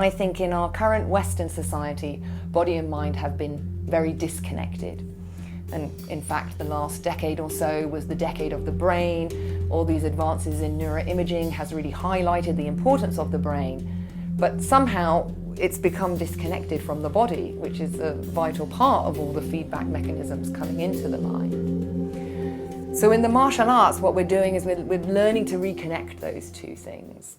I think in our current Western society, body and mind have been very disconnected. And in fact, the last decade or so was the decade of the brain. All these advances in neuroimaging has really highlighted the importance of the brain. But somehow it's become disconnected from the body, which is a vital part of all the feedback mechanisms coming into the mind. So in the martial arts, what we're doing is we're learning to reconnect those two things.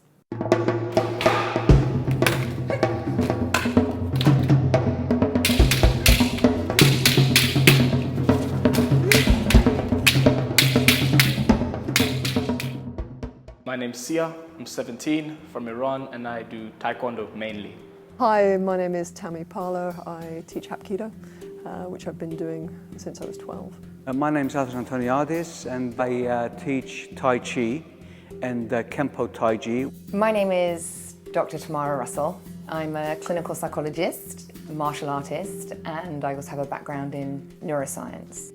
My name's Sia, I'm 17, from Iran, and I do Taekwondo mainly. Hi, my name is Tammy Parlow. I teach Hapkido, which I've been doing since I was 12. My name is Arthur Antoniadis, and I teach Tai Chi and Kempo Tai Chi. My name is Dr. Tamara Russell. I'm a clinical psychologist, martial artist, and I also have a background in neuroscience.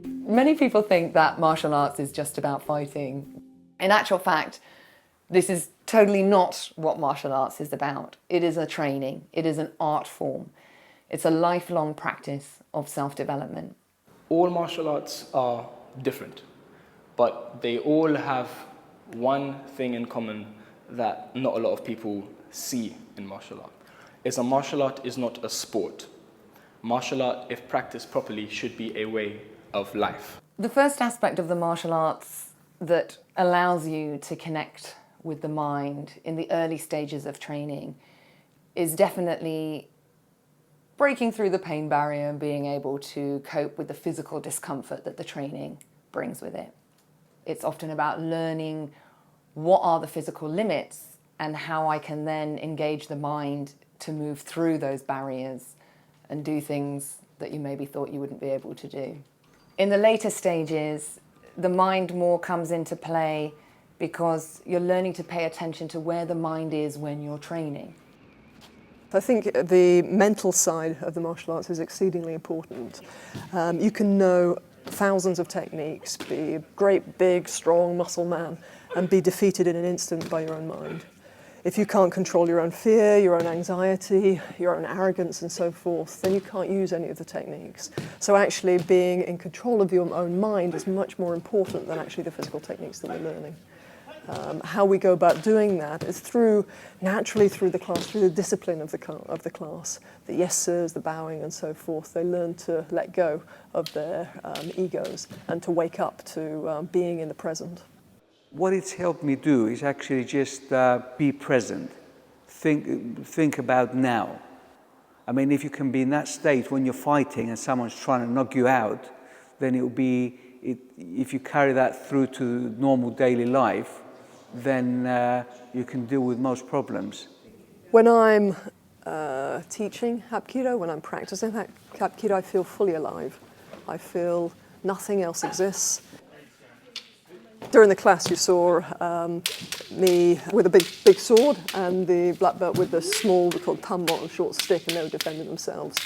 Many people think that martial arts is just about fighting. In actual fact, this is totally not what martial arts is about. It is a training, it is an art form. It's a lifelong practice of self-development. All martial arts are different, but they all have one thing in common that not a lot of people see in martial art. It's a martial art is not a sport. Martial art, if practiced properly, should be a way of life. The first aspect of the martial arts that allows you to connect with the mind in the early stages of training is definitely breaking through the pain barrier and being able to cope with the physical discomfort that the training brings with it. It's often about learning what are the physical limits and how I can then engage the mind to move through those barriers and do things that you maybe thought you wouldn't be able to do. In the later stages, the mind more comes into play because you're learning to pay attention to where the mind is when you're training. I think the mental side of the martial arts is exceedingly important. You can know thousands of techniques, be a great, big, strong muscle man, and be defeated in an instant by your own mind. If you can't control your own fear, your own anxiety, your own arrogance and so forth, then you can't use any of the techniques. So actually being in control of your own mind is much more important than actually the physical techniques that we're learning. How we go about doing that is naturally through the class, through the discipline of the class. The yeses, the bowing and so forth. They learn to let go of their egos and to wake up to being in the present. What it's helped me do is actually just be present, think about now. I mean, if you can be in that state when you're fighting and someone's trying to knock you out, then if you carry that through to normal daily life, then you can deal with most problems. When I'm teaching Hapkido, when I'm practicing Hapkido, I feel fully alive. I feel nothing else exists. During the class you saw me with a big sword and the black belt with the small called thumb bottom short stick, and they were defending themselves.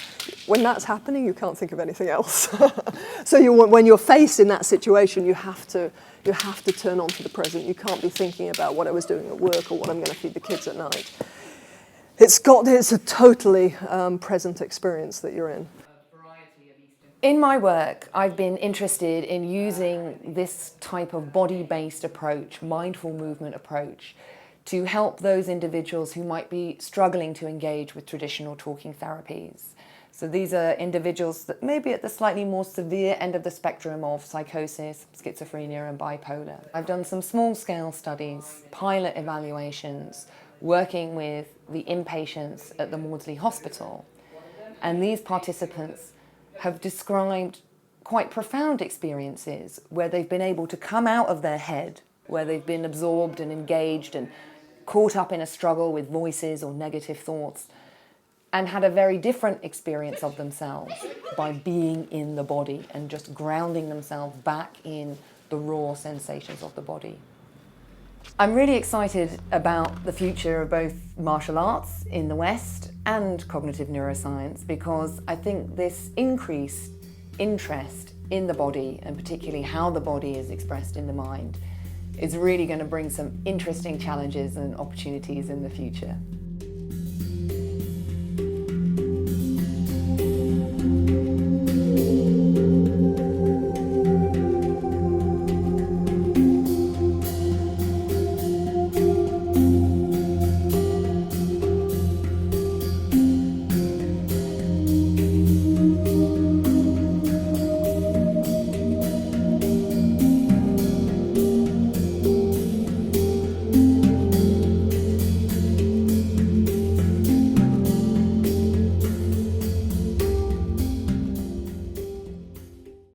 When that's happening, you can't think of anything else. So when you're faced in that situation, you have to turn on to the present. You can't be thinking about what I was doing at work or what I'm going to feed the kids at night. It's a totally present experience that you're in. In my work, I've been interested in using this type of body-based approach, mindful movement approach, to help those individuals who might be struggling to engage with traditional talking therapies. So these are individuals that may be at the slightly more severe end of the spectrum of psychosis, schizophrenia and bipolar. I've done some small-scale studies, pilot evaluations, working with the inpatients at the Maudsley Hospital. And these participants have described quite profound experiences where they've been able to come out of their head, where they've been absorbed and engaged and caught up in a struggle with voices or negative thoughts, and had a very different experience of themselves by being in the body and just grounding themselves back in the raw sensations of the body. I'm really excited about the future of both martial arts in the West and cognitive neuroscience, because I think this increased interest in the body, and particularly how the body is expressed in the mind, is really going to bring some interesting challenges and opportunities in the future.